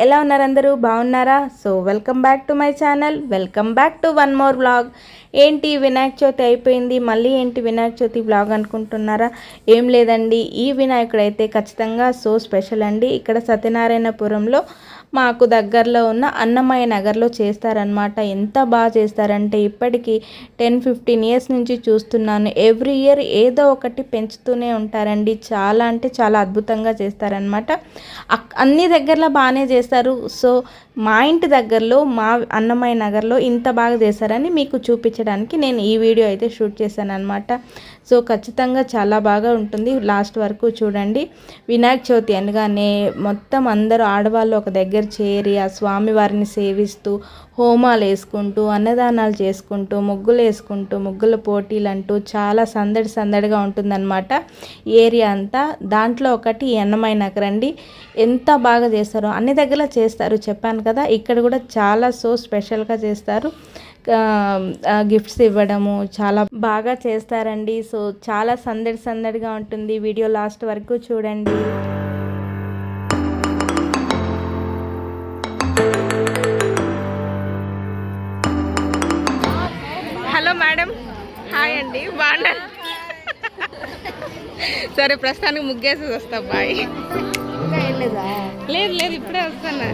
ఎలా ఉన్నారు అందరూ బాగున్నారా? So welcome back to my channel, welcome back to one more vlog. ఏంటి వినాయక చవితి అయిపోయింది, మళ్ళీ ఏంటి వినాయక చవితి వ్లాగ్ అనుకుంటున్నారా? ఏం లేదండి, ఈ వినాయకుడు అయితే ఖచ్చితంగా సో స్పెషల్ అండి. ఇక్కడ సత్యనారాయణపురంలో మాకు దగ్గరలో ఉన్న అన్నమయ్య నగర్లో చేస్తారనమాట. ఎంత బాగా చేస్తారంటే ఇప్పటికీ 10-15 ఇయర్స్ నుంచి చూస్తున్నాను. ఎవ్రీ ఇయర్ ఏదో ఒకటి పెంచుతూనే ఉంటారండి. చాలా అంటే చాలా అద్భుతంగా చేస్తారనమాట. అన్ని దగ్గరలో బాగానే చేస్తారు. సో మా ఇంటి దగ్గరలో మా అన్నమయ్య నగర్లో ఇంత బాగా చేస్తారని మీకు చూపించడానికి నేను ఈ వీడియో అయితే షూట్ చేశాను అనమాట. సో ఖచ్చితంగా చాలా బాగా ఉంటుంది, లాస్ట్ వరకు చూడండి. వినాయక చవితి అనగానే మొత్తం అందరూ ఆడవాళ్ళు ఒక దగ్గర చేరి ఆ స్వామివారిని సేవిస్తూ హోమాలు వేసుకుంటూ అన్నదానాలు చేసుకుంటూ ముగ్గులు వేసుకుంటూ ముగ్గుల పోటీలు అంటూ చాలా సందడిగా ఉంటుందన్నమాట ఏరియా అంతా. దాంట్లో ఒకటి అన్నమయ్య నగర్ అండి. ఎంత బాగా చేస్తారో, అన్ని దగ్గర చేస్తారు చెప్పాను కదా, ఇక్కడ కూడా చాలా సో స్పెషల్గా చేస్తారు. గిఫ్ట్స్ ఇవ్వడము చాలా బాగా చేస్తారండి. సో చాలా సందడిగా ఉంటుంది. వీడియో లాస్ట్ వరకు చూడండి. హలో మేడం, హాయ్ అండి, బాగున్నారు? సరే ప్రస్తుతానికి ముగ్గేసి వస్తా, బాయ్. లేదు ఇప్పుడే వస్తాను.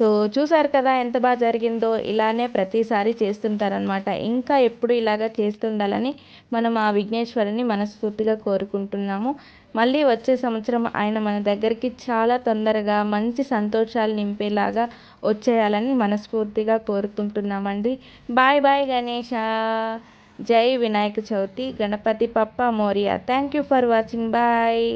సో చూసారు కదా ఎంత బాగా జరిగిందో. ఇలానే ప్రతిసారి చేస్తుంటారనమాట. ఇంకా ఎప్పుడు ఇలాగ చేస్తుండాలని మనం ఆ విఘ్నేశ్వరుని మనస్ఫూర్తిగా కోరుకుంటున్నాము. మళ్ళీ వచ్చే సంవత్సరం ఆయన మన దగ్గరికి చాలా తొందరగా మంచి సంతోషాలు నింపేలాగా వచ్చేయాలని మనస్ఫూర్తిగా కోరుకుంటున్నామండి. Bye bye Ganesha. జై Vinayaka Chavithi. Ganapati Bappa Morya. Thank you for watching. Bye.